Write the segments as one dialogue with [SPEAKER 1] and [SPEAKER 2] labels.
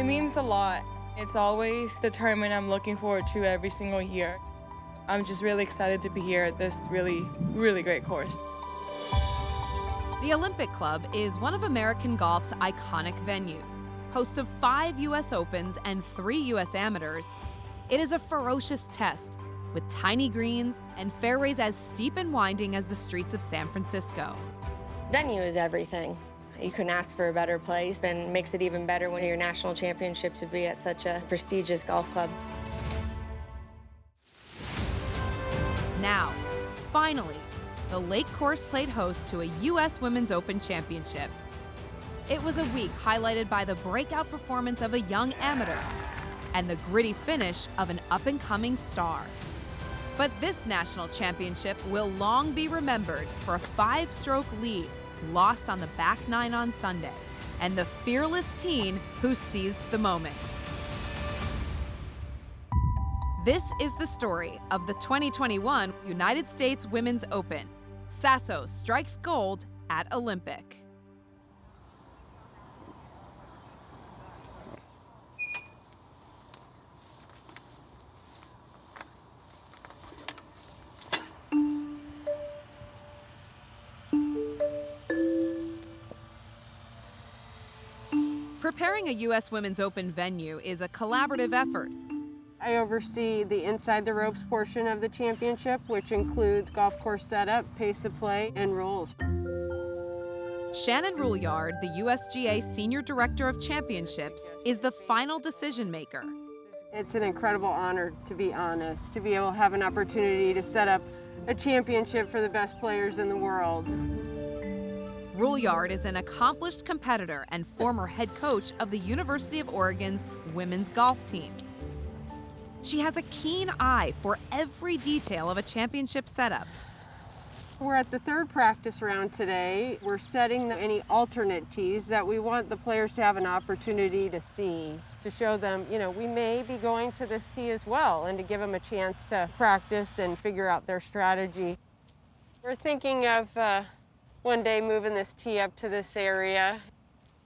[SPEAKER 1] It means a lot. It's always the tournament I'm looking forward to every single year. I'm just really excited to be here at this really, really great course.
[SPEAKER 2] The Olympic Club is one of American golf's iconic venues. Host of 5 U.S. Opens and 3 U.S. Amateurs, it is a ferocious test with tiny greens and fairways as steep and winding as the streets of San Francisco.
[SPEAKER 3] Venue is everything. You couldn't ask for a better place, and makes it even better when your national championship to be at such a prestigious golf club.
[SPEAKER 2] Now, finally, the Lake Course played host to a U.S. Women's Open Championship. It was a week highlighted by the breakout performance of a young amateur and the gritty finish of an up-and-coming star. But this national championship will long be remembered for a 5-stroke lead lost on the back 9 on Sunday, and the fearless teen who seized the moment. This is the story of the 2021 United States Women's Open. Saso strikes gold at Olympic. Preparing a U.S. Women's Open venue is a collaborative effort.
[SPEAKER 4] I oversee the inside the ropes portion of the championship, which includes golf course setup, pace of play, and rules.
[SPEAKER 2] Shannon Rouillard, the USGA Senior Director of Championships, is the final decision maker.
[SPEAKER 4] It's an incredible honor, to be honest, to be able to have an opportunity to set up a championship for the best players in the world.
[SPEAKER 2] Rouillard is an accomplished competitor and former head coach of the University of Oregon's women's golf team. She has a keen eye for every detail of a championship setup.
[SPEAKER 4] We're at the 3rd practice round today. We're setting any alternate tees that we want the players to have an opportunity to see, to show them, we may be going to this tee as well, and to give them a chance to practice and figure out their strategy. We're thinking of one day moving this tee up to this area.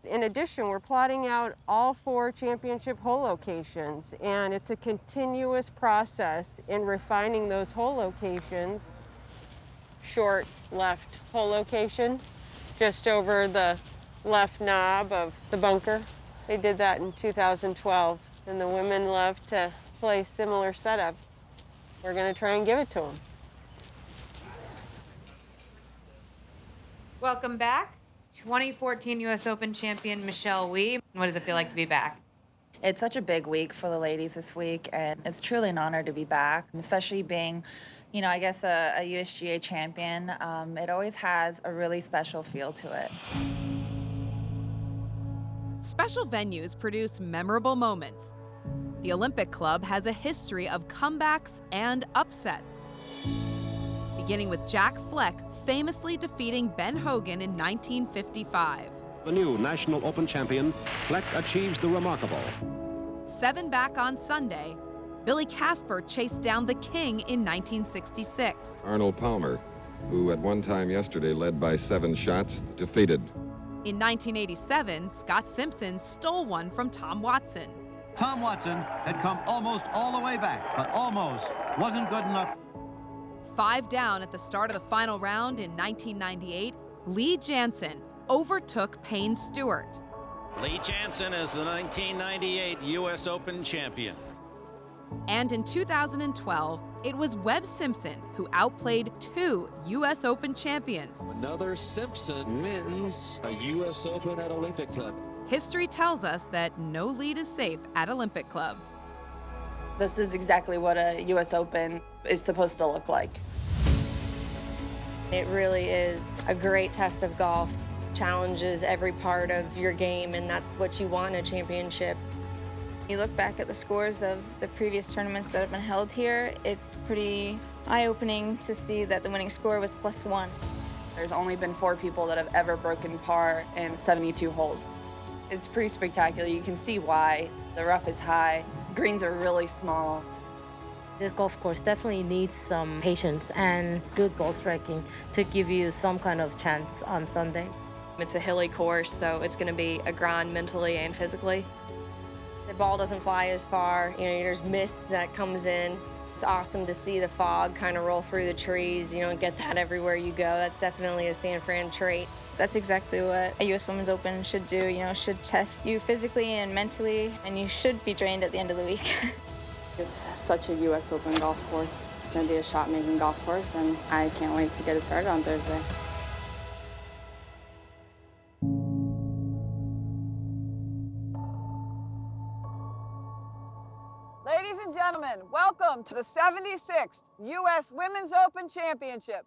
[SPEAKER 4] In addition, we're plotting out all 4 championship hole locations, and it's a continuous process in refining those hole locations. Short left hole location, just over the left knob of the bunker. They did that in 2012, and the women love to play similar setup. We're going to try and give it to them.
[SPEAKER 5] Welcome back, 2014 U.S. Open champion Michelle Wie. What does it feel like to be back?
[SPEAKER 6] It's such a big week for the ladies this week, and it's truly an honor to be back, especially being, I guess a USGA champion. It always has a really special feel to it.
[SPEAKER 2] Special venues produce memorable moments. The Olympic Club has a history of comebacks and upsets, beginning with Jack Fleck famously defeating Ben Hogan in 1955.
[SPEAKER 7] The new National Open champion, Fleck achieves the remarkable.
[SPEAKER 2] 7 back on Sunday, Billy Casper chased down the King in 1966.
[SPEAKER 8] Arnold Palmer, who at one time yesterday led by 7 shots, defeated.
[SPEAKER 2] In 1987, Scott Simpson stole one from Tom Watson.
[SPEAKER 9] Tom Watson had come almost all the way back, but almost wasn't good enough.
[SPEAKER 2] 5 down at the start of the final round in 1998, Lee Janzen overtook Payne Stewart.
[SPEAKER 10] Lee Janzen is the 1998 U.S. Open champion.
[SPEAKER 2] And in 2012, it was Webb Simpson who outplayed 2 U.S. Open champions.
[SPEAKER 11] Another Simpson wins a U.S. Open at Olympic Club.
[SPEAKER 2] History tells us that no lead is safe at Olympic Club.
[SPEAKER 6] This is exactly what a U.S. Open is supposed to look like.
[SPEAKER 3] It really is a great test of golf. Challenges every part of your game, and that's what you want in a championship. You look back at the scores of the previous tournaments that have been held here, it's pretty eye-opening to see that the winning score was +1.
[SPEAKER 6] There's only been 4 people that have ever broken par in 72 holes. It's pretty spectacular. You can see why. The rough is high, greens are really small.
[SPEAKER 12] This golf course definitely needs some patience and good ball striking to give you some kind of chance on Sunday.
[SPEAKER 13] It's a hilly course, so it's going to be a grind mentally and physically.
[SPEAKER 3] The ball doesn't fly as far. You know, there's mist that comes in. It's awesome to see the fog kind of roll through the trees. You don't get that everywhere you go. That's definitely a San Fran trait.
[SPEAKER 13] That's exactly what a U.S. Women's Open should do. You know, should test you physically and mentally, and you should be drained at the end of the week.
[SPEAKER 14] It's such a U.S. Open golf course. It's going to be a shot-making golf course, and I can't wait to get it started on Thursday.
[SPEAKER 15] Ladies and gentlemen, welcome to the 76th U.S. Women's Open Championship.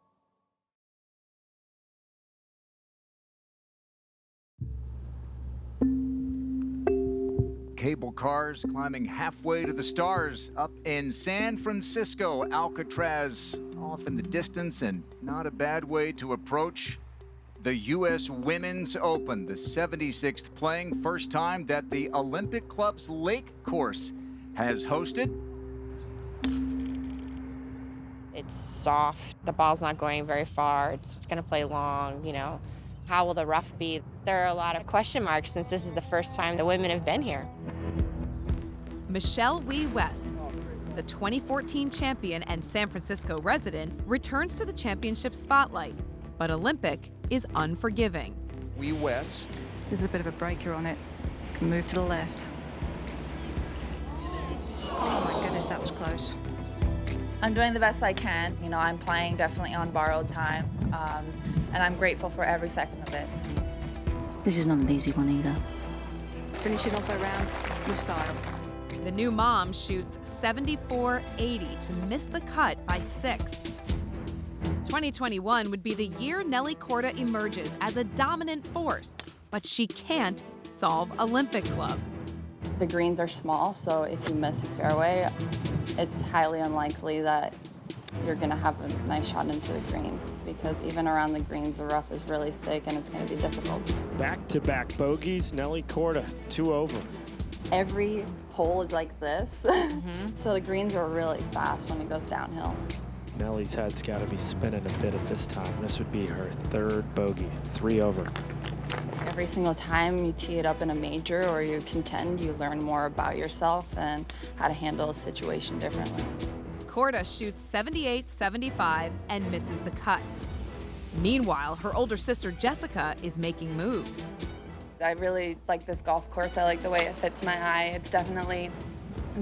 [SPEAKER 16] Cable cars climbing halfway to the stars up in San Francisco. Alcatraz off in the distance, and not a bad way to approach the U.S. Women's Open, the 76th playing, first time that the Olympic Club's Lake Course has hosted.
[SPEAKER 17] It's soft. The ball's not going very far. It's going to play long, you know. How will the rough be? There are a lot of question marks since this is the first time the women have been here.
[SPEAKER 2] Michelle Wie West, the 2014 champion and San Francisco resident, returns to the championship spotlight, but Olympic is unforgiving.
[SPEAKER 16] Wie West.
[SPEAKER 18] There's a bit of a breaker on it. Can move to the left. Oh my goodness, that was close.
[SPEAKER 6] I'm doing the best I can. You know, I'm playing definitely on borrowed time, and I'm grateful for every second of it.
[SPEAKER 18] This is not an easy one either. Finishing off a round with style.
[SPEAKER 2] The new mom shoots 74-80 to miss the cut by 6. 2021 would be the year Nelly Korda emerges as a dominant force, but she can't solve Olympic Club.
[SPEAKER 14] The greens are small, so if you miss a fairway, it's highly unlikely that you're going to have a nice shot into the green, because even around the greens, the rough is really thick and it's going to be difficult.
[SPEAKER 19] Back-to-back bogeys, Nelly Korda, 2 over.
[SPEAKER 14] Every hole is like this, so the greens are really fast when it goes downhill.
[SPEAKER 19] Nelly's head's got to be spinning a bit at this time. This would be her 3rd bogey, 3 over.
[SPEAKER 14] Every single time you tee it up in a major or you contend, you learn more about yourself and how to handle a situation differently.
[SPEAKER 2] Korda shoots 78-75 and misses the cut. Meanwhile, her older sister Jessica is making moves.
[SPEAKER 14] I really like this golf course. I like the way it fits my eye. It's definitely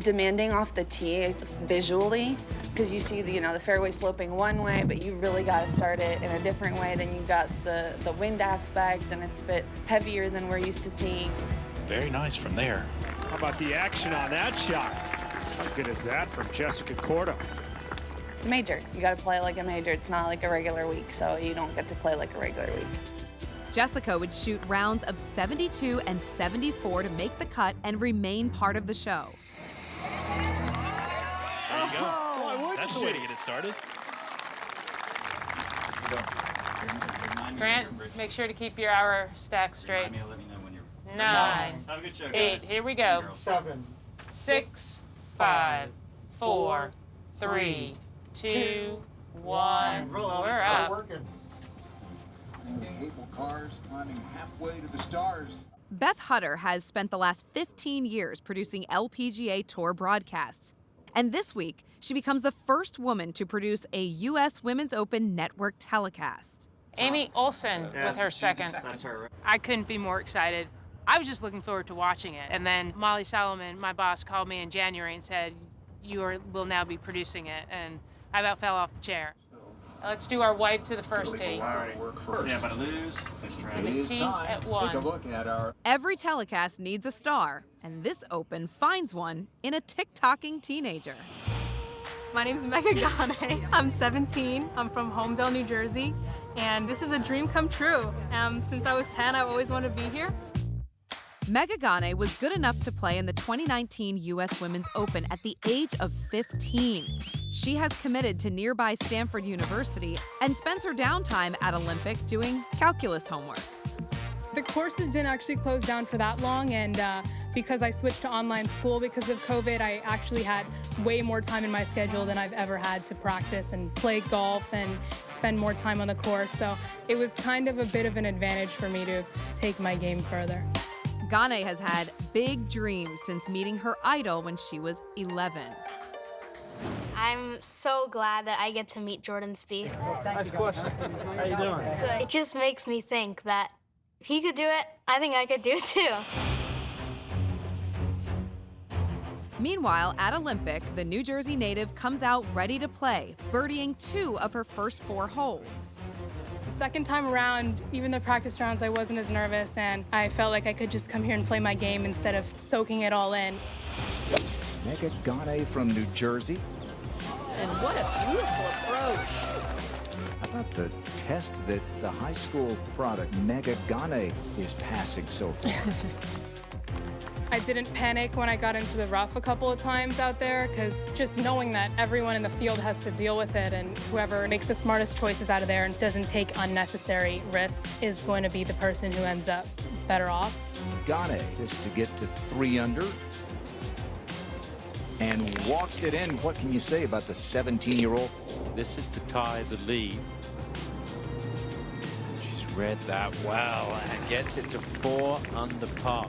[SPEAKER 14] demanding off the tee visually, because you see the fairway sloping one way, but you really got to start it in a different way. Then you got the wind aspect, and it's a bit heavier than we're used to seeing.
[SPEAKER 20] Very nice from there.
[SPEAKER 19] How about the action on that shot? How good is that from Jessica Korda?
[SPEAKER 14] It's a major. You got to play like a major. It's not like a regular week, so you don't get to play like a regular week.
[SPEAKER 2] Jessica would shoot rounds of 72 and 74 to make the cut and remain part of the show.
[SPEAKER 20] There you go. That's the way to get it started.
[SPEAKER 21] Grant, make sure to keep your hour stack straight. 9, 8, here we go.
[SPEAKER 22] 7,
[SPEAKER 21] 6, 5, 4, 3, 2, 1. We're up.
[SPEAKER 16] Cable cars climbing halfway to the stars.
[SPEAKER 2] Beth Hutter has spent the last 15 years producing LPGA Tour broadcasts. And this week, she becomes the first woman to produce a U.S. Women's Open network telecast.
[SPEAKER 21] Amy Olsen with her second.
[SPEAKER 22] That's her.
[SPEAKER 21] I couldn't be more excited. I was just looking forward to watching it. And then Molly Solomon, my boss, called me in January and said, will now be producing it. And I about fell off the chair. Let's do our wipe to the first tee.
[SPEAKER 20] Stand by to lose.
[SPEAKER 21] To the tee at 1.
[SPEAKER 16] Take a look at our...
[SPEAKER 2] Every telecast needs a star, and this Open finds one in a tick-tocking teenager.
[SPEAKER 23] My name is Megha Gane. I'm 17. I'm from Homedale, New Jersey, and this is a dream come true. Since I was 10, I've always wanted to be here.
[SPEAKER 2] Megha Gane was good enough to play in the 2019 U.S. Women's Open at the age of 15. She has committed to nearby Stanford University and spends her downtime at Olympic doing calculus homework.
[SPEAKER 23] The courses didn't actually close down for that long, and because I switched to online school because of COVID, I actually had way more time in my schedule than I've ever had to practice and play golf and spend more time on the course. So it was kind of a bit of an advantage for me to take my game further.
[SPEAKER 2] Gane has had big dreams since meeting her idol when she was 11.
[SPEAKER 1] I'm so glad that I get to meet Jordan Spieth.
[SPEAKER 4] Nice question. How you doing?
[SPEAKER 1] Good. It just makes me think that if he could do it, I think I could do it too.
[SPEAKER 2] Meanwhile, at Olympic, the New Jersey native comes out ready to play, birdieing 2 of her first 4 holes.
[SPEAKER 23] The second time around, even the practice rounds, I wasn't as nervous, and I felt like I could just come here and play my game instead of soaking it all in.
[SPEAKER 16] Megha Gane from New Jersey.
[SPEAKER 22] And what a beautiful approach.
[SPEAKER 16] How about the test that the high school product Megha Gane is passing so far?
[SPEAKER 23] I didn't panic when I got into the rough a couple of times out there, because just knowing that everyone in the field has to deal with it, and whoever makes the smartest choices out of there and doesn't take unnecessary risks is going to be the person who ends up better off.
[SPEAKER 16] Gane is to get to 3 under and walks it in. What can you say about the 17-year-old?
[SPEAKER 19] This is to tie the lead. She's read that well and gets it to 4 under par.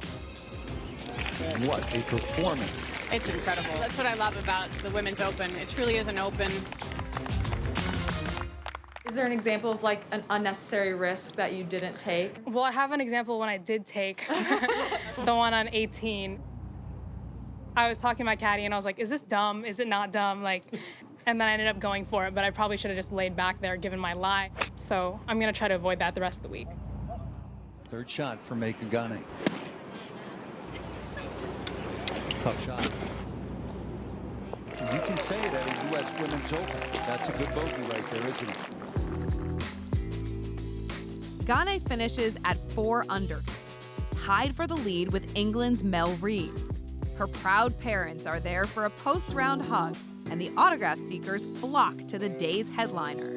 [SPEAKER 4] What a performance.
[SPEAKER 24] It's incredible. That's what I love about the Women's Open. It truly is an open.
[SPEAKER 25] Is there an example of like an unnecessary risk that you didn't take?
[SPEAKER 23] Well, I have an example when I did take the one on 18. I was talking to my caddy and I was like, is this dumb? Is it not dumb? And then I ended up going for it, but I probably should have just laid back there given my lie. So I'm gonna try to avoid that the rest of the week.
[SPEAKER 9] Third shot for Megha Gane. Tough shot. You can say it at a U.S. Women's Open. That's a good bogey right there, isn't it?
[SPEAKER 2] Gane finishes at 4 under, tied for the lead with England's Mel Reid. Her proud parents are there for a post-round hug, and the autograph seekers flock to the day's headliner.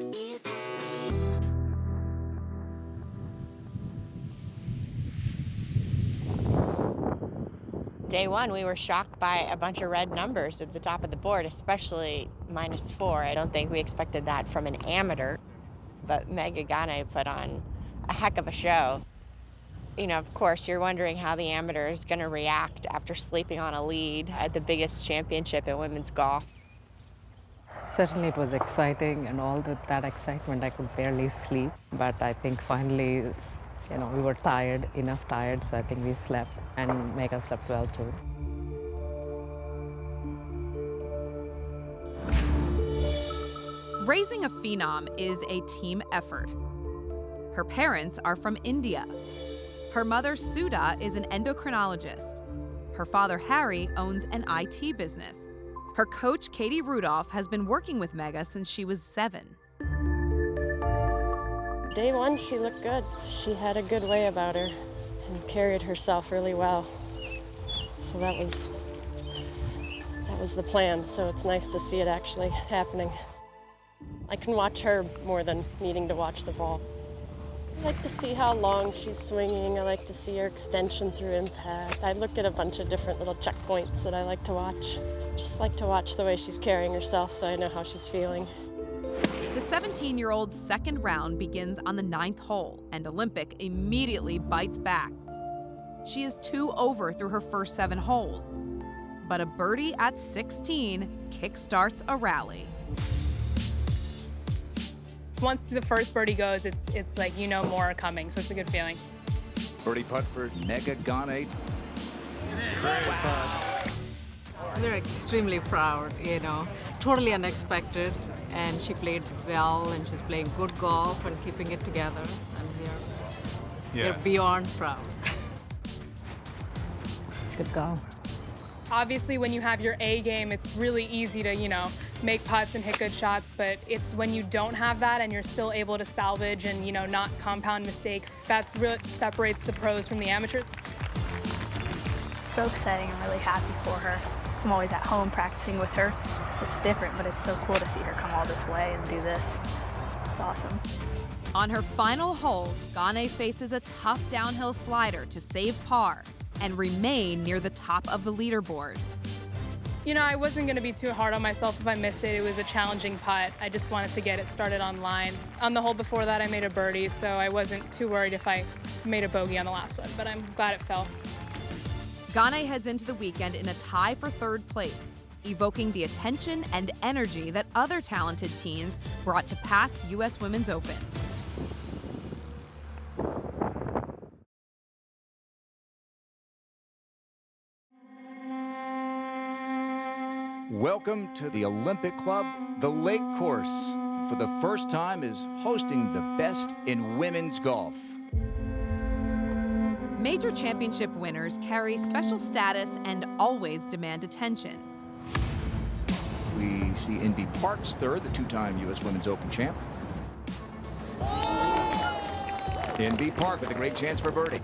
[SPEAKER 17] Day 1, we were shocked by a bunch of red numbers at the top of the board, especially -4. I don't think we expected that from an amateur, but Megha Gane put on a heck of a show. You know, of course, you're wondering how the amateur is going to react after sleeping on a lead at the biggest championship in women's golf.
[SPEAKER 26] Certainly it was exciting, and all that excitement, I could barely sleep. But I think finally, you know, we were enough tired, so I think we slept, and Megha slept well too.
[SPEAKER 2] Raising a phenom is a team effort. Her parents are from India. Her mother, Sudha, is an endocrinologist. Her father, Harry, owns an IT business. Her coach, Katie Rudolph, has been working with Megha since she was 7.
[SPEAKER 27] Day 1, she looked good. She had a good way about her and carried herself really well. So that was the plan. So it's nice to see it actually happening. I can watch her more than needing to watch the ball. I like to see how long she's swinging. I like to see her extension through impact. I look at a bunch of different little checkpoints that I like to watch. Just like to watch the way she's carrying herself so I know how she's feeling.
[SPEAKER 2] The 17-year-old's second round begins on the 9th hole, and Olympic immediately bites back. She is 2 over through her first 7 holes, but a birdie at 16 kickstarts a rally.
[SPEAKER 23] Once the first birdie goes, it's like you know more are coming, so it's a good feeling.
[SPEAKER 16] Birdie putt for Megha Gane.
[SPEAKER 22] We're extremely proud, you know, totally unexpected, and she played well, and she's playing good golf and keeping it together, and we're beyond proud.
[SPEAKER 26] Good go.
[SPEAKER 23] Obviously, when you have your A game, it's really easy to, you know, make putts and hit good shots, but it's when you don't have that and you're still able to salvage and, you know, not compound mistakes, that's what separates the pros from the amateurs.
[SPEAKER 28] So exciting. I'm really happy for her. I'm always at home practicing with her. It's different, but it's so cool to see her come all this way and do this. It's awesome.
[SPEAKER 2] On her final hole, Gane faces a tough downhill slider to save par and remain near the top of the leaderboard.
[SPEAKER 23] You know, I wasn't going to be too hard on myself if I missed it. It was a challenging putt. I just wanted to get it started on line. On the hole before that, I made a birdie, so I wasn't too worried if I made a bogey on the last one, but I'm glad it fell.
[SPEAKER 2] Ghana heads into the weekend in a tie for third place, evoking the attention and energy that other talented teens brought to past U.S. Women's Opens.
[SPEAKER 16] Welcome to the Olympic Club. The Lake Course, for the first time, is hosting the best in women's golf.
[SPEAKER 2] Major championship winners carry special status and always demand attention.
[SPEAKER 16] We see NB Parks third, the two-time U.S. Women's Open champ. NB Park with a great chance for birdie.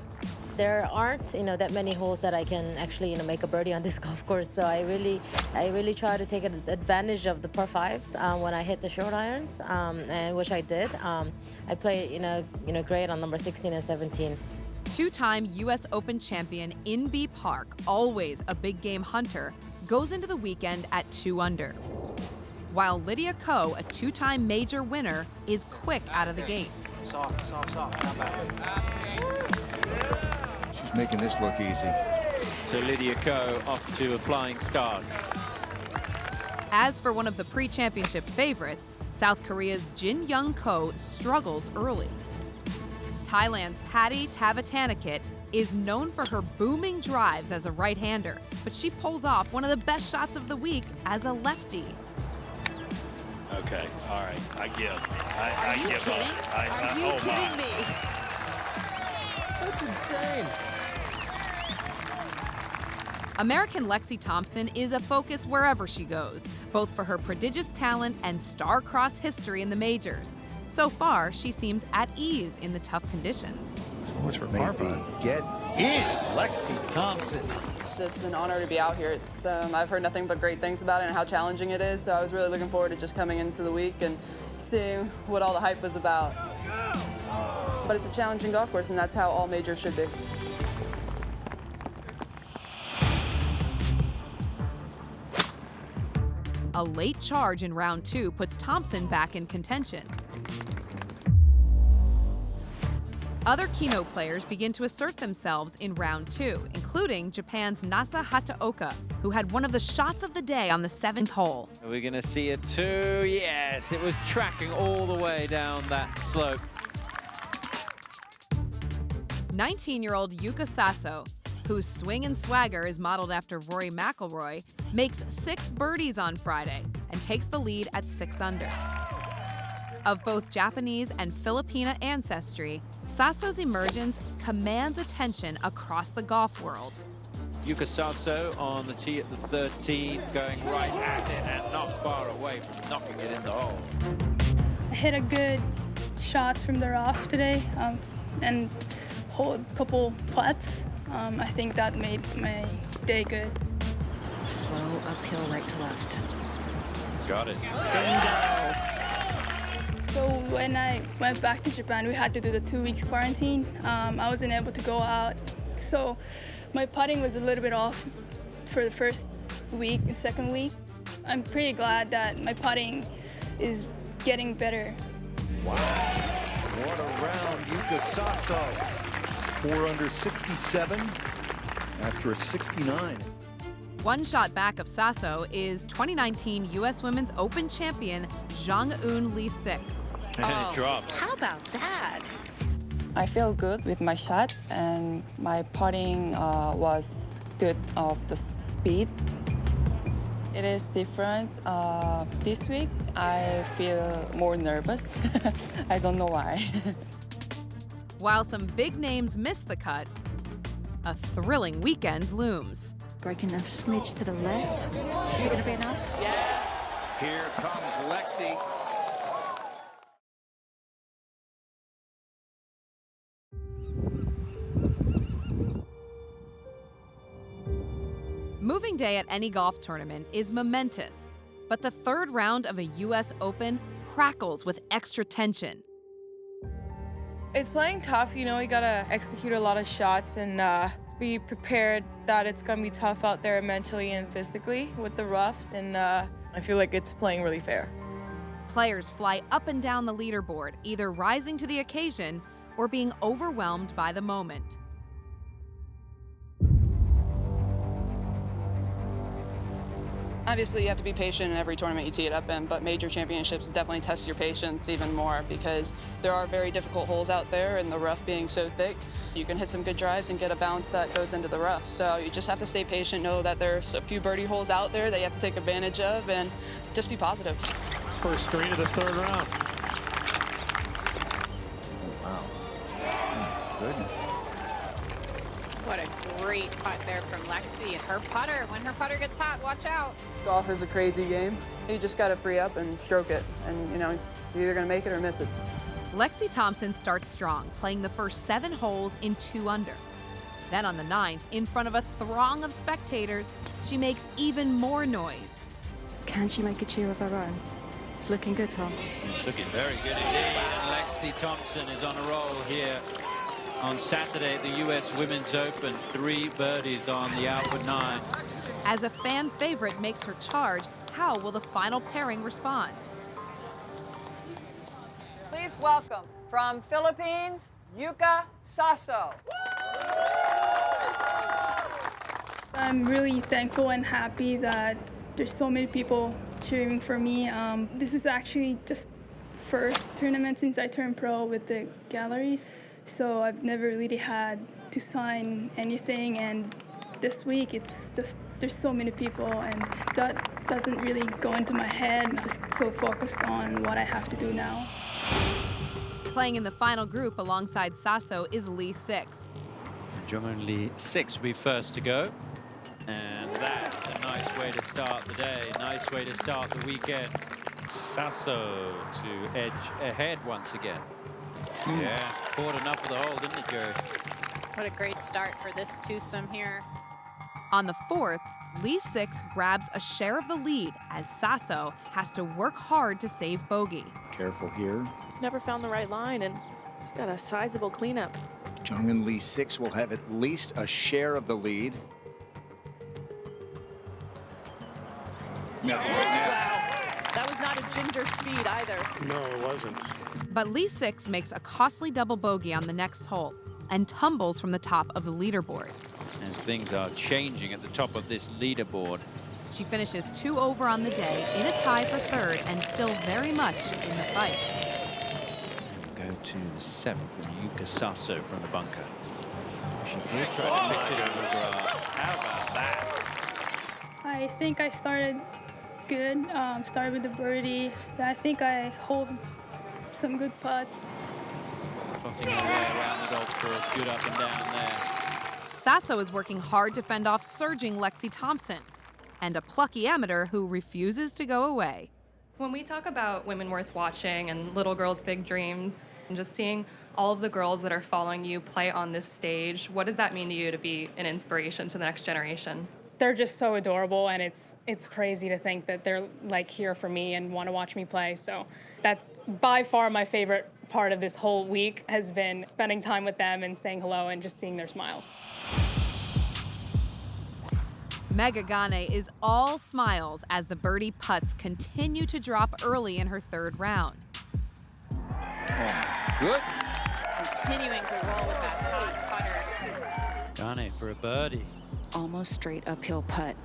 [SPEAKER 3] There aren't, that many holes that I can actually, make a birdie on this golf course. So I really try to take advantage of the par fives when I hit the short irons, and which I did. I played, great on number 16 and 17.
[SPEAKER 2] Two-time U.S. Open champion NB Park, always a big game hunter, goes into the weekend at 2 under. While Lydia Ko, a two-time major winner, is quick out of the gates.
[SPEAKER 20] Soft. Not bad.
[SPEAKER 16] She's making this look easy.
[SPEAKER 5] So Lydia Ko off to a flying start.
[SPEAKER 2] As for one of the pre-championship favorites, South Korea's Jin Young Ko struggles early. Thailand's Patty Tavatanakit is known for her booming drives as a right-hander, but she pulls off one of the best shots of the week as a lefty.
[SPEAKER 20] Okay, all right, I give.
[SPEAKER 3] Are you kidding? Are you kidding me?
[SPEAKER 19] That's insane.
[SPEAKER 2] American Lexi Thompson is a focus wherever she goes, both for her prodigious talent and star-crossed history in the majors. So far, she seems at ease in the tough conditions.
[SPEAKER 4] So much for Barbara. Get in, Lexi Thompson.
[SPEAKER 7] It's just an honor to be out here. It's I've heard nothing but great things about it and how challenging it is. So I was really looking forward to just coming into the week and seeing what all the hype was about. But it's a challenging golf course, and that's how all majors should be.
[SPEAKER 2] A late charge in round 2 puts Thompson back in contention. Other keynote players begin to assert themselves in round 2, including Japan's Nasa Hataoka, who had one of the shots of the day on the 7th hole.
[SPEAKER 5] Are we going to see it too? Yes, it was tracking all the way down that slope.
[SPEAKER 2] 19-year-old Yuka Saso, whose swing and swagger is modeled after Rory McIlroy, makes 6 birdies on Friday and takes the lead at 6 under. Of both Japanese and Filipina ancestry, Saso's emergence commands attention across the golf world.
[SPEAKER 5] Yuka Saso on the tee at the 13th, going right at it and not far away from knocking it in the hole.
[SPEAKER 23] I hit a good shots from the rough today and hold a couple putts. I think that made my day good.
[SPEAKER 18] Slow uphill right to left.
[SPEAKER 5] Got it.
[SPEAKER 23] Bingo. So when I went back to Japan, we had to do the 2 weeks quarantine. I wasn't able to go out. So my putting was a little bit off for the first week and second week. I'm pretty glad that my putting is getting better.
[SPEAKER 4] Wow. What a round, Yuka Saso. 4 under 67 after a 69.
[SPEAKER 2] One shot back of Saso is 2019 U.S. Women's Open champion Jong-un Lee 6.
[SPEAKER 5] And it drops.
[SPEAKER 3] How about that?
[SPEAKER 7] I feel good with my shot, and my putting was good of the speed. It is different. This week, I feel more nervous. I don't know why.
[SPEAKER 2] While some big names miss the cut, a thrilling weekend looms.
[SPEAKER 18] Breaking a smidge to the left. Is it going to be enough?
[SPEAKER 5] Yes!
[SPEAKER 16] Here comes Lexi.
[SPEAKER 2] Moving day at any golf tournament is momentous, but the third round of a U.S. Open crackles with extra tension.
[SPEAKER 8] It's playing tough, you gotta execute a lot of shots and be prepared that it's gonna be tough out there mentally and physically with the roughs, and I feel like it's playing really fair.
[SPEAKER 2] Players fly up and down the leaderboard, either rising to the occasion or being overwhelmed by the moment.
[SPEAKER 7] Obviously, you have to be patient in every tournament you tee it up in, but major championships definitely test your patience even more because there are very difficult holes out there, and the rough being so thick, you can hit some good drives and get a bounce that goes into the rough. So you just have to stay patient, know that there's a few birdie holes out there that you have to take advantage of, and just be positive.
[SPEAKER 19] First green of the third round.
[SPEAKER 16] Wow. Oh, goodness.
[SPEAKER 24] What a great putt there from Lexi. Her putter, when her putter gets hot, watch out.
[SPEAKER 7] Golf is a crazy game. You just got to free up and stroke it, and you know, you're either going to make it or miss it.
[SPEAKER 2] Lexi Thompson starts strong, playing the first 7 holes in 2 under. Then on the 9th, in front of a throng of spectators, she makes even more noise.
[SPEAKER 18] Can she make a cheer of her own? It's looking good, Tom.
[SPEAKER 5] It's looking very good indeed. And Lexi Thompson is on a roll here on Saturday at the US Women's Open. 3 birdies on the outward 9.
[SPEAKER 2] As a fan favorite makes her charge, how will the final pairing respond?
[SPEAKER 6] Please welcome from Philippines, Yuka Saso.
[SPEAKER 23] I'm really thankful and happy that there's so many people cheering for me. This is actually just first tournament since I turned pro with the galleries. So I've never really had to sign anything, and this week it's just there's so many people, and that doesn't really go into my head. I'm just so focused on what I have to do now.
[SPEAKER 2] Playing in the final group alongside Saso is Lee Six.
[SPEAKER 5] Only 6 will be first to go. And that is a nice way to start the day, nice way to start the weekend. Saso to edge ahead once again. Yeah, caught enough of the hole, didn't it, Jerry?
[SPEAKER 24] What a great start for this twosome here.
[SPEAKER 2] On the 4th, Lee Six grabs a share of the lead as Saso has to work hard to save bogey.
[SPEAKER 19] Careful here.
[SPEAKER 10] Never found the right line, and she's got a sizable cleanup.
[SPEAKER 16] Jung-in Lee Six will have at least a share of the lead.
[SPEAKER 10] Wow, that was not a ginger speed either.
[SPEAKER 19] No, it wasn't.
[SPEAKER 2] But Lee Six makes a costly double bogey on the next hole and tumbles from the top of the leaderboard.
[SPEAKER 5] And things are changing at the top of this leaderboard.
[SPEAKER 2] She finishes 2 over on the day in a tie for 3rd and still very much in the fight.
[SPEAKER 5] Go to the 7th and Yuka Saso from the bunker. She did try to pitch it over the grass. How about that?
[SPEAKER 23] I think I started good, started with the birdie. I think I hold some good putts.
[SPEAKER 5] Trotting her way around the golf course, good up and down there.
[SPEAKER 2] Saso is working hard to fend off surging Lexi Thompson and a plucky amateur who refuses to go away.
[SPEAKER 11] When we talk about women worth watching and little girls' big dreams, and just seeing all of the girls that are following you play on this stage, what does that mean to you to be an inspiration to the next generation?
[SPEAKER 23] They're just so adorable, and it's crazy to think that they're like here for me and want to watch me play. So that's by far my favorite part of this whole week has been spending time with them and saying hello and just seeing their smiles.
[SPEAKER 2] Megha Gane is all smiles as the birdie putts continue to drop early in her 3rd round.
[SPEAKER 16] Oh, good.
[SPEAKER 24] Continuing to roll with that hot putter.
[SPEAKER 5] Gane for a birdie.
[SPEAKER 18] Almost straight uphill putt.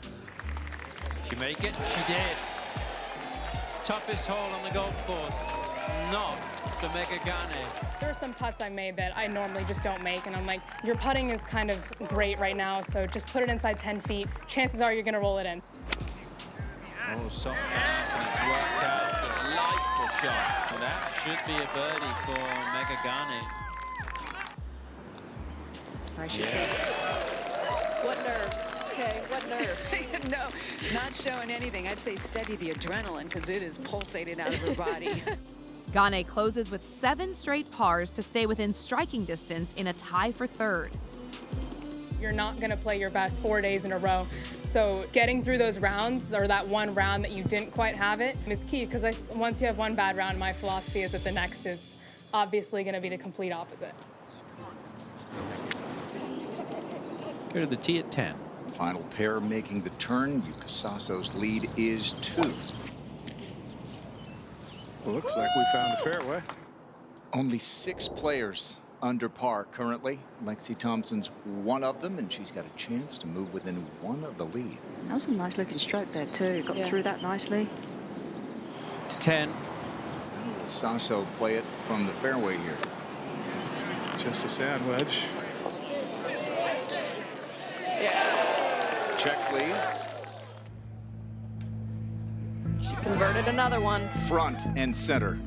[SPEAKER 5] She make it? She did. Toughest hole on the golf course. Not for Megha Gane.
[SPEAKER 23] There are some putts I made that I normally just don't make, and I'm like, your putting is kind of great right now, so just put it inside 10 feet. Chances are you're going to roll it in.
[SPEAKER 5] Oh, soft bounce, and it's worked out. Delightful shot. And that should be a birdie for Megha Gane.
[SPEAKER 10] Right, she says, what nerves? Okay, what nerves?
[SPEAKER 18] No, not showing anything. I'd say steady the adrenaline because it is pulsating out of her body.
[SPEAKER 2] Gane closes with 7 straight pars to stay within striking distance in a tie for 3rd.
[SPEAKER 23] You're not going to play your best 4 days in a row. So getting through those rounds, or that one round that you didn't quite have it, is key, because once you have one bad round, my philosophy is that the next is obviously going to be the complete opposite.
[SPEAKER 5] Go to the tee at 10.
[SPEAKER 16] Final pair making the turn. Yuka Saso's lead is 2.
[SPEAKER 19] Looks like we found a fairway.
[SPEAKER 16] Only 6 players under par currently. Lexi Thompson's one of them, and she's got a chance to move within one of the lead.
[SPEAKER 1] That was a nice looking stroke there too. Got through that nicely.
[SPEAKER 5] To 10.
[SPEAKER 16] Saso play it from the fairway here.
[SPEAKER 9] Just a sand wedge.
[SPEAKER 16] Check, please.
[SPEAKER 10] She converted another one.
[SPEAKER 16] Front and center.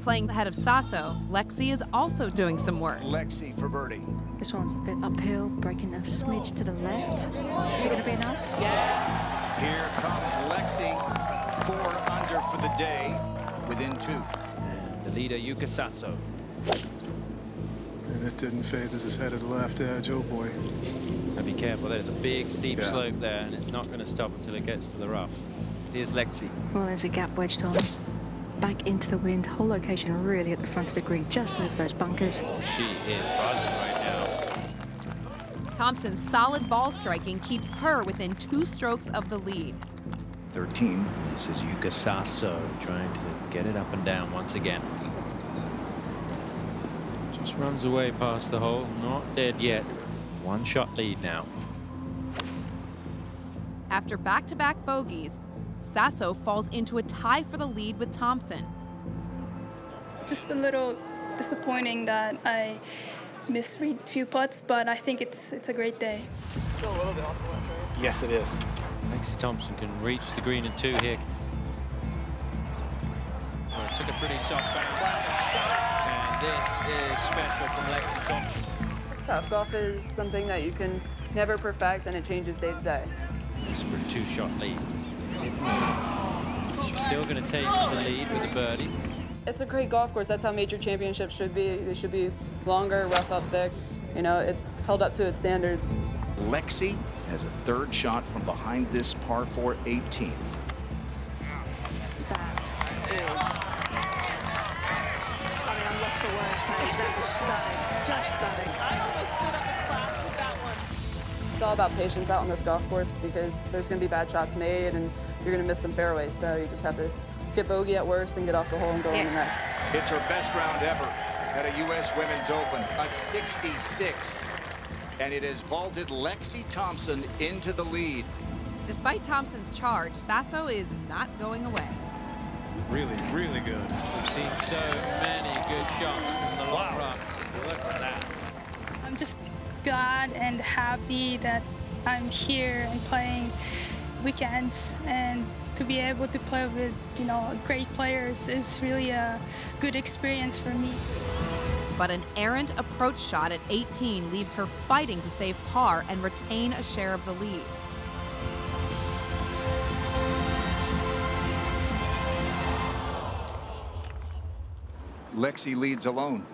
[SPEAKER 2] Playing ahead of Saso, Lexi is also doing some work.
[SPEAKER 16] Lexi for birdie.
[SPEAKER 1] This one's a bit uphill, breaking a smidge to the left. Is it going to be enough?
[SPEAKER 10] Yes.
[SPEAKER 16] Here comes Lexi. 4 under for the day, within 2.
[SPEAKER 5] And the leader, Yuka Saso.
[SPEAKER 9] And it didn't fade. This is headed left edge. Oh boy.
[SPEAKER 5] Now be careful. There's a big steep slope there, and it's not going to stop until it gets to the rough. Here's Lexi.
[SPEAKER 1] Well, there's a gap wedged on. Back into the wind. Whole location really at the front of the green, just over those bunkers.
[SPEAKER 5] She is buzzing right now.
[SPEAKER 2] Thompson's solid ball striking keeps her within 2 strokes of the lead.
[SPEAKER 16] 13.
[SPEAKER 5] This is Yuka Saso trying to get it up and down once again. Just runs away past the hole, not dead yet. 1 shot lead now.
[SPEAKER 2] After back-to-back bogeys, Saso falls into a tie for the lead with Thompson.
[SPEAKER 23] Just a little disappointing that I missed a few putts, but I think it's a great day.
[SPEAKER 9] Still a little bit off the left, right?
[SPEAKER 20] Yes, it is.
[SPEAKER 5] Lexi Thompson can reach the green in 2 here. Oh, it took a pretty soft bounce shot, and this is special from Lexi Thompson.
[SPEAKER 7] It's tough. Golf is something that you can never perfect, and it changes day to day.
[SPEAKER 5] This for a 2-shot lead. Didn't he? She's still going to take the lead with a birdie.
[SPEAKER 7] It's a great golf course. That's how major championships should be. They should be longer, rough up thick. You know, it's held up to its standards.
[SPEAKER 16] Lexi has a 3rd shot from behind this par 4 18th.
[SPEAKER 1] That is... I mean, I'm lost for words, Paige. That was stunning. Just stunning.
[SPEAKER 10] I almost stood up and clapped with that one.
[SPEAKER 7] It's all about patience out on this golf course because there's going to be bad shots made and you're going to miss some fairways. So you just have to get bogey at worst and get off the hole and go on the next.
[SPEAKER 16] It's her best round ever at a U.S. Women's Open, a 66. And it has vaulted Lexi Thompson into the lead.
[SPEAKER 2] Despite Thompson's charge, Saso is not going away.
[SPEAKER 9] Really, really good.
[SPEAKER 5] We've seen so many good shots from the long rough. Look at that.
[SPEAKER 23] I'm just glad and happy that I'm here and playing weekends, and to be able to play with, great players is really a good experience for me.
[SPEAKER 2] But an errant approach shot at 18 leaves her fighting to save par and retain a share of the lead.
[SPEAKER 16] Lexi leads alone.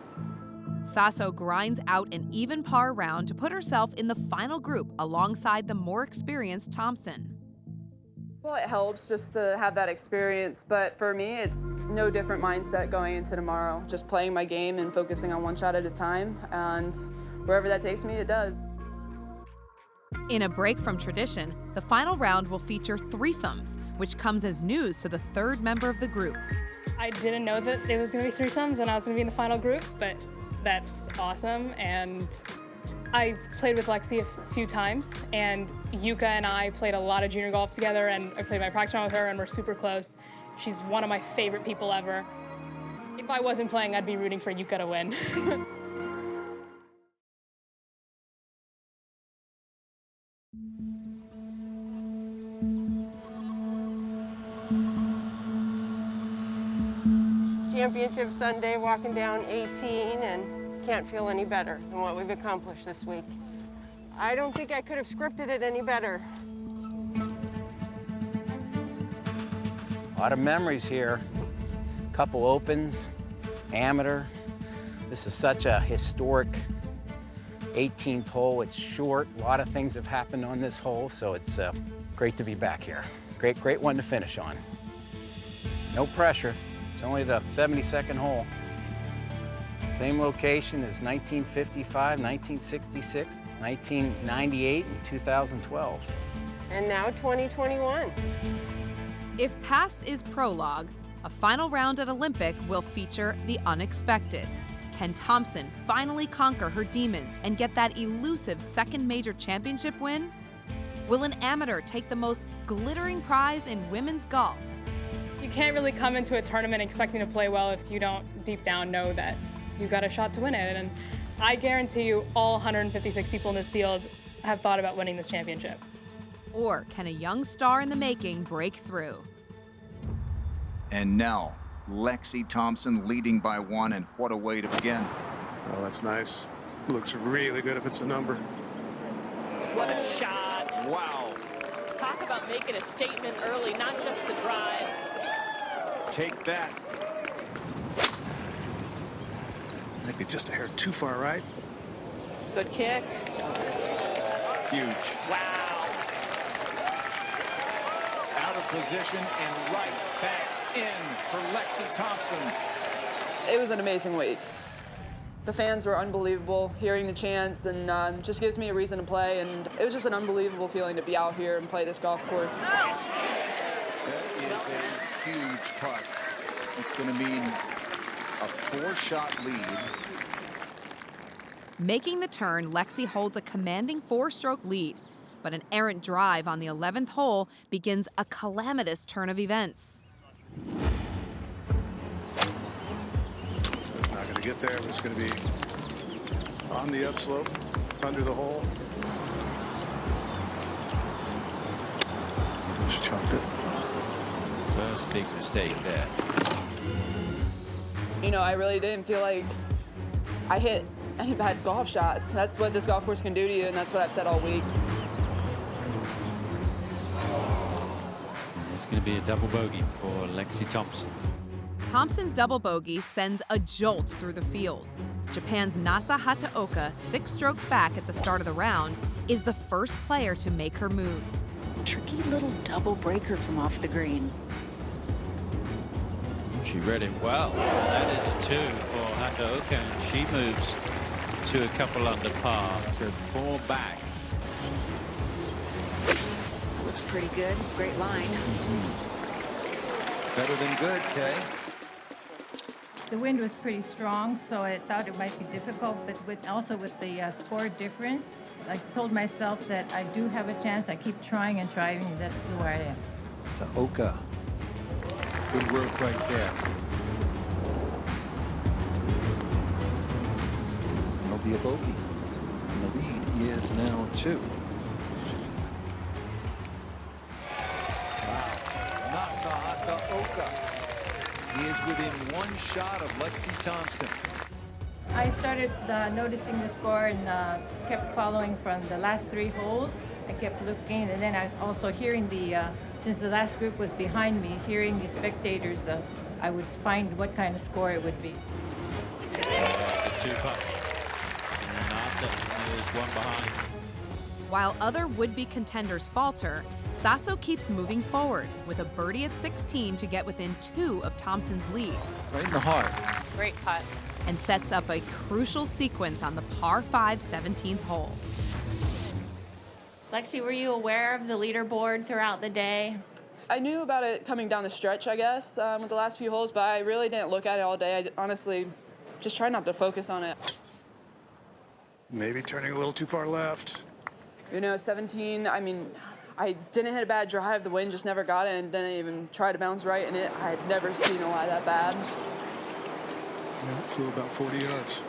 [SPEAKER 2] Saso grinds out an even par round to put herself in the final group alongside the more experienced Thompson.
[SPEAKER 7] Well, it helps just to have that experience, but for me, it's no different mindset going into tomorrow. Just playing my game and focusing on 1 shot at a time, and wherever that takes me, it does.
[SPEAKER 2] In a break from tradition, the final round will feature threesomes, which comes as news to the 3rd member of the group.
[SPEAKER 23] I didn't know that it was going to be threesomes and I was going to be in the final group, but that's awesome. And I've played with Lexi a few times, and Yuka and I played a lot of junior golf together, and I played my practice round with her, and we're super close. She's one of my favorite people ever. If I wasn't playing, I'd be rooting for Yuka to win.
[SPEAKER 12] Championship Sunday, walking down 18, and can't feel any better than what we've accomplished this week. I don't think I could have scripted it any better.
[SPEAKER 13] A lot of memories here. Couple opens, amateur. This is such a historic 18th hole. It's short. A lot of things have happened on this hole, so it's great to be back here. Great one to finish on. No pressure. It's only the 72nd hole. Same location as 1955, 1966, 1998, and 2012.
[SPEAKER 12] And now 2021.
[SPEAKER 2] If past is prologue, a final round at Olympic will feature the unexpected. Can Thompson finally conquer her demons and get that elusive second major championship win? Will an amateur take the most glittering prize in women's golf?
[SPEAKER 23] You can't really come into a tournament expecting to play well if you don't deep down know that you've got a shot to win it. And I guarantee you all 156 people in this field have thought about winning this championship.
[SPEAKER 2] Or can a young star in the making break through?
[SPEAKER 16] And now, Lexi Thompson leading by 1, and what a way to begin.
[SPEAKER 9] Oh, that's nice. Looks really good if it's a number.
[SPEAKER 10] What a shot.
[SPEAKER 16] Wow.
[SPEAKER 10] Talk about making a statement early, not just the drive.
[SPEAKER 16] Take that.
[SPEAKER 9] Maybe just a hair too far right.
[SPEAKER 10] Good kick.
[SPEAKER 16] Huge.
[SPEAKER 10] Wow.
[SPEAKER 16] Out of position and right back in for Lexi Thompson.
[SPEAKER 7] It was an amazing week. The fans were unbelievable, hearing the chants, and just gives me a reason to play. And it was just an unbelievable feeling to be out here and play this golf course.
[SPEAKER 16] That is a huge putt. It's going to mean a 4-shot lead.
[SPEAKER 2] Making the turn, Lexi holds a commanding 4-stroke lead, but an errant drive on the 11th hole begins a calamitous turn of events.
[SPEAKER 9] It's not going to get there. It's going to be on the upslope, under the hole. She chunked it.
[SPEAKER 5] First big mistake there.
[SPEAKER 7] You know, I really didn't feel like I hit any bad golf shots. That's what this golf course can do to you, and that's what I've said all week.
[SPEAKER 5] It's going to be a double bogey for Lexi Thompson.
[SPEAKER 2] Thompson's double bogey sends a jolt through the field. Japan's Nasa Hataoka, 6 strokes back at the start of the round, is the first player to make her move.
[SPEAKER 18] Tricky little double breaker from off the green.
[SPEAKER 5] She read it well. That is a 2 for Hataoka, and she moves to a couple under par, to 4 back.
[SPEAKER 18] Looks pretty good. Great line.
[SPEAKER 16] Better than good, Kay.
[SPEAKER 14] The wind was pretty strong, so I thought it might be difficult, but also with the score difference, I told myself that I do have a chance. I keep trying and trying, and that's where I am.
[SPEAKER 16] Hataoka. Good work right there.
[SPEAKER 4] That'll be a bogey. And the lead is now 2.
[SPEAKER 16] Wow. Nasa Hataoka. He is within 1 shot of Lexi Thompson.
[SPEAKER 14] I started noticing the score and kept following from the last 3 holes. I kept looking, and then I also hearing since the last group was behind me, hearing the spectators, I would find what kind of score it would be.
[SPEAKER 5] The 2-putt. And Nasa is 1 behind.
[SPEAKER 2] While other would-be contenders falter, Saso keeps moving forward with a birdie at 16 to get within 2 of Thompson's lead.
[SPEAKER 4] Right in the heart.
[SPEAKER 10] Great putt.
[SPEAKER 2] And sets up a crucial sequence on the par 5 17th hole.
[SPEAKER 15] Lexi, were you aware of the leaderboard throughout the day?
[SPEAKER 7] I knew about it coming down the stretch, I guess, with the last few holes, but I really didn't look at it all day. I honestly just tried not to focus on it.
[SPEAKER 9] Maybe turning a little too far left.
[SPEAKER 7] You know, 17, I mean, I didn't hit a bad drive. The wind just never got it and didn't even try to bounce right in it. I had never seen a lie that bad.
[SPEAKER 9] Yeah, it flew about 40 yards.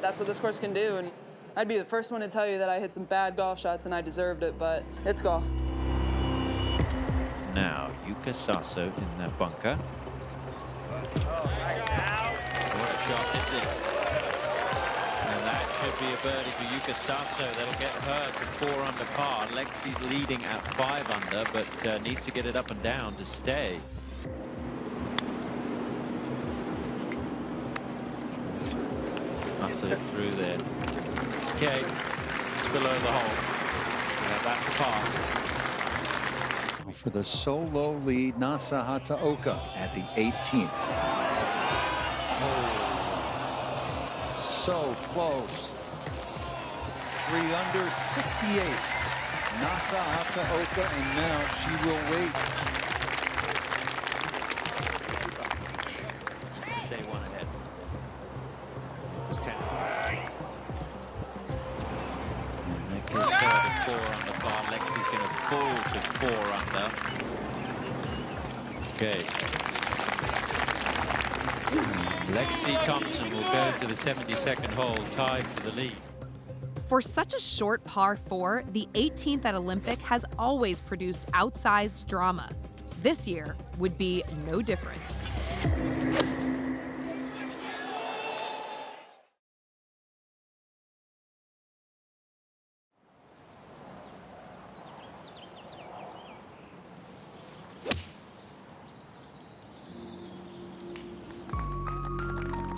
[SPEAKER 7] That's what this course can do, and I'd be the first one to tell you that I hit some bad golf shots and I deserved it, but it's golf.
[SPEAKER 5] Now, Yuka Saso in that bunker. What a shot this is. And that should be a birdie for Yuka Saso. That'll get her to 4 under par. Lexi's leading at 5 under, but needs to get it up and down to stay. Hustle it through there. Okay, it's below the hole. That's par.
[SPEAKER 4] For the solo lead, Nasa Hataoka
[SPEAKER 16] At the 18th.
[SPEAKER 4] Oh, so close. 3 under, 68. Nasa Hataoka, and now she will wait.
[SPEAKER 5] To stay Okay. Lexi Thompson will go to the 72nd hole, tied for the lead.
[SPEAKER 2] For such a short par 4, the 18th at Olympic has always produced outsized drama. This year would be no different.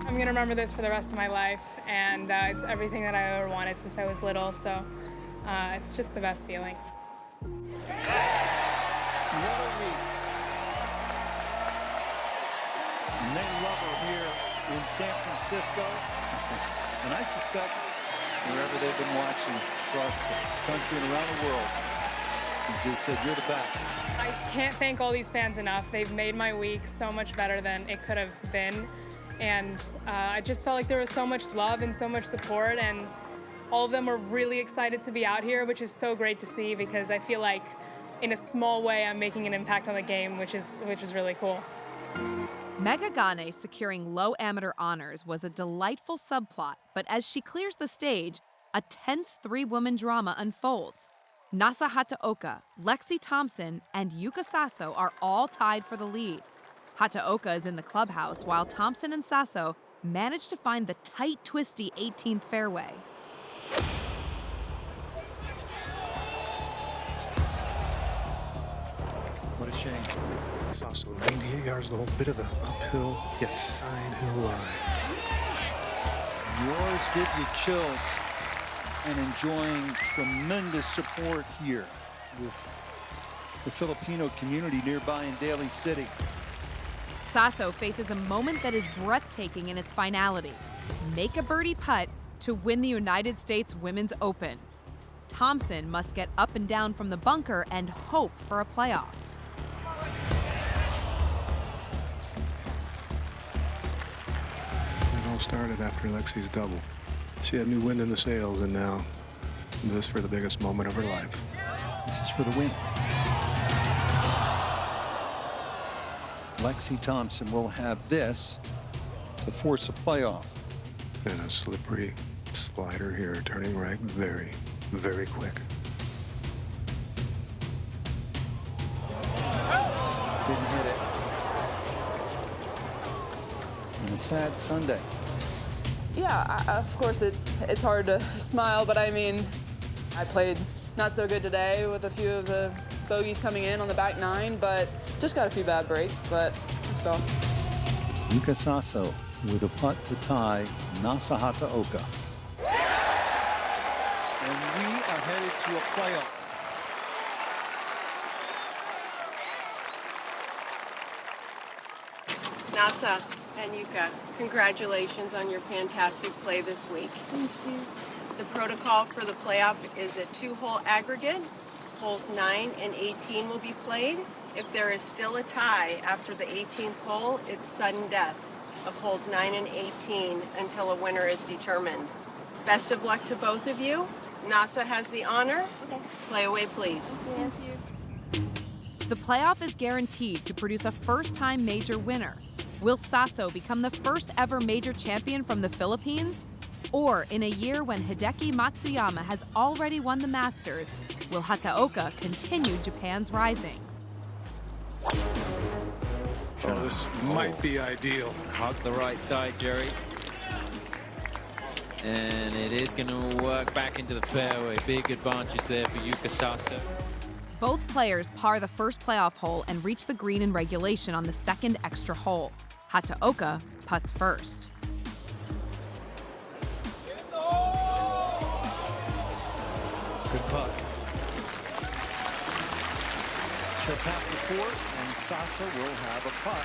[SPEAKER 23] I'm going to remember this for the rest of my life, and it's everything that I ever wanted since I was little, so it's just the best feeling.
[SPEAKER 3] What a week. And they love her here in San Francisco, and I suspect wherever they've been watching across the country and around the world, they just said, you're the best.
[SPEAKER 23] I can't thank all these fans enough. They've made my week so much better than it could have been. And I just felt like there was so much love and so much support, and all of them were really excited to be out here, which is so great to see, because I feel like in a small way I'm making an impact on the game, which is really cool.
[SPEAKER 2] Megha Ganne securing low amateur honors was a delightful subplot, but as she clears the stage, a tense three-woman drama unfolds. Nasa Hataoka, Lexi Thompson, and Yuka Saso are all tied for the lead. Hataoka is in the clubhouse, while Thompson and Saso manage to find the tight, twisty 18th fairway.
[SPEAKER 9] What a shame. Saso, 98 yards, the whole bit of the uphill, yet side hill lie.
[SPEAKER 3] Yours give you chills, and enjoying tremendous support here with the Filipino community nearby in Daly City.
[SPEAKER 2] Saso faces a moment that is breathtaking in its finality. Make a birdie putt to win the United States Women's Open. Thompson must get up and down from the bunker and hope for a playoff.
[SPEAKER 9] It all started after Lexi's double. She had new wind in the sails, and now this for the biggest moment of her life.
[SPEAKER 3] This is for the win. Lexi Thompson will have this to force a playoff.
[SPEAKER 9] And a slippery slider here, turning right very, very quick.
[SPEAKER 3] Didn't hit it. And a sad Sunday.
[SPEAKER 7] Yeah, of course it's hard to smile, but I mean, I played not so good today with a few of the bogeys coming in on the back nine, but just got a few bad breaks, but let's go.
[SPEAKER 3] Yuka Saso with a putt to tie Nasa Hataoka. And we are headed to a playoff.
[SPEAKER 12] Nasa and Yuka, congratulations on your fantastic play this week.
[SPEAKER 15] Thank you.
[SPEAKER 12] The protocol for the playoff is a 2-hole aggregate. Holes 9 and 18 will be played. If there is still a tie after the 18th hole, it's sudden death of holes 9 and 18 until a winner is determined. Best of luck to both of you. Nasa has the honor.
[SPEAKER 15] Okay.
[SPEAKER 12] Play away, please.
[SPEAKER 15] Thank you.
[SPEAKER 2] The playoff is guaranteed to produce a first-time major winner. Will Saso become the first ever major champion from the Philippines? Or in a year when Hideki Matsuyama has already won the Masters, will Hataoka continue Japan's rising?
[SPEAKER 9] Oh, this might be ideal.
[SPEAKER 5] Hug the right side, Jerry. And it is going to work back into the fairway. Big advantage there for Yuka Saso.
[SPEAKER 2] Both players par the first playoff hole and reach the green in regulation on the second extra hole. Hataoka putts first.
[SPEAKER 3] Good putt. She'll tap the court, and Saso will have a putt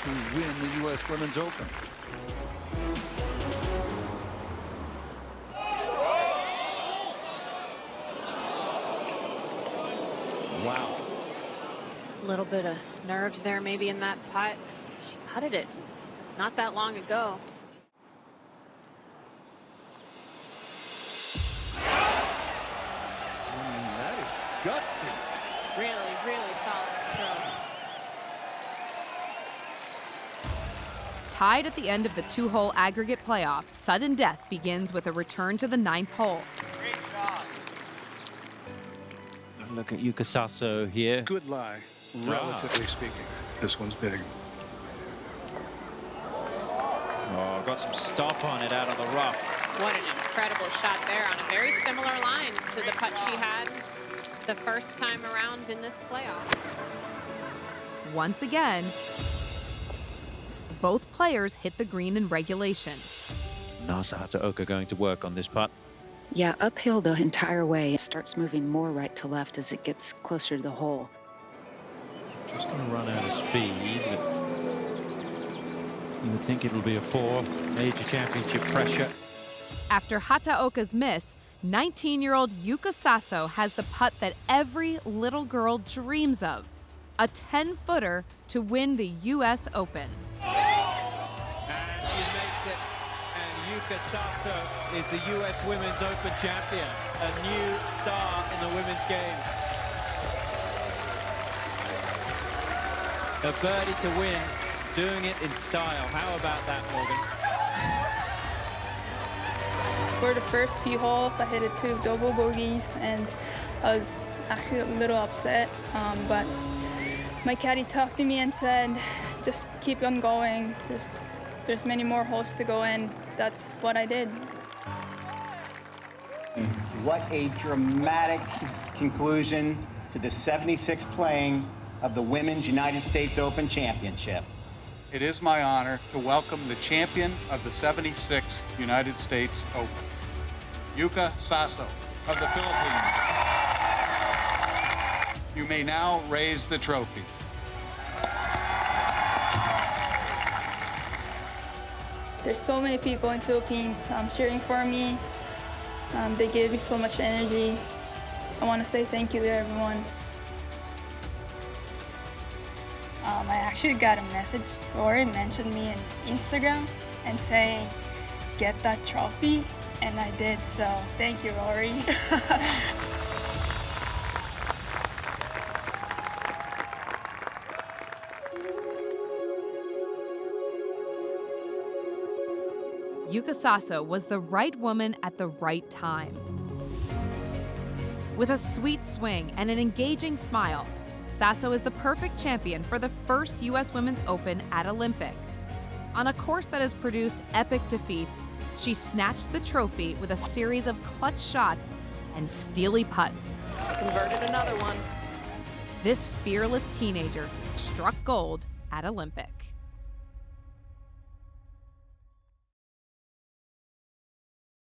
[SPEAKER 3] to win the U.S. Women's Open. Wow.
[SPEAKER 24] A little bit of nerves there maybe in that putt. She putted it not that long ago.
[SPEAKER 3] That is gutsy.
[SPEAKER 24] Really, really solid stroke.
[SPEAKER 2] Tied at the end of the 2-hole aggregate playoff, sudden death begins with a return to the 9th hole.
[SPEAKER 6] Great shot.
[SPEAKER 5] Look at Yuka Saso here.
[SPEAKER 9] Good lie, relatively speaking. This one's big.
[SPEAKER 5] Oh, got some stop on it out of the rough.
[SPEAKER 24] What an incredible shot there on a very similar line to the putt she had the first time around in this playoff.
[SPEAKER 2] Once again, both players hit the green in regulation.
[SPEAKER 5] Nasa Hataoka going to work on this putt.
[SPEAKER 1] Yeah, uphill the entire way. It starts moving more right to left as it gets closer to the hole.
[SPEAKER 5] Just going to run out of speed. But you would think it'll be a 4. Major championship pressure.
[SPEAKER 2] After Hataoka's miss, 19-year-old Yuka Saso has the putt that every little girl dreams of, a 10-footer to win the U.S. Open.
[SPEAKER 5] And she makes it. And Yuka Saso is the U.S. Women's Open champion, a new star in the women's game. A birdie to win, doing it in style. How about that, Morgan?
[SPEAKER 23] For the first few holes, I hit it 2 double bogeys, and I was actually a little upset, but my caddy talked to me and said, just keep on going. There's many more holes to go in. That's what I did.
[SPEAKER 13] What a dramatic conclusion to the 76th playing of the Women's United States Open Championship.
[SPEAKER 8] It is my honor to welcome the champion of the 76th United States Open, Yuka Saso of the Philippines. You may now raise the trophy.
[SPEAKER 23] There's so many people in Philippines cheering for me. They gave me so much energy. I want to say thank you to everyone.
[SPEAKER 17] I actually got a message. Rory mentioned me in Instagram and saying, get that trophy, and I did, so thank you, Rory.
[SPEAKER 2] Yuka Saso was the right woman at the right time. With a sweet swing and an engaging smile, Saso is the perfect champion for the first U.S. Women's Open at Olympic. On a course that has produced epic defeats, she snatched the trophy with a series of clutch shots and steely putts.
[SPEAKER 24] Converted another one.
[SPEAKER 2] This fearless teenager struck gold at Olympic.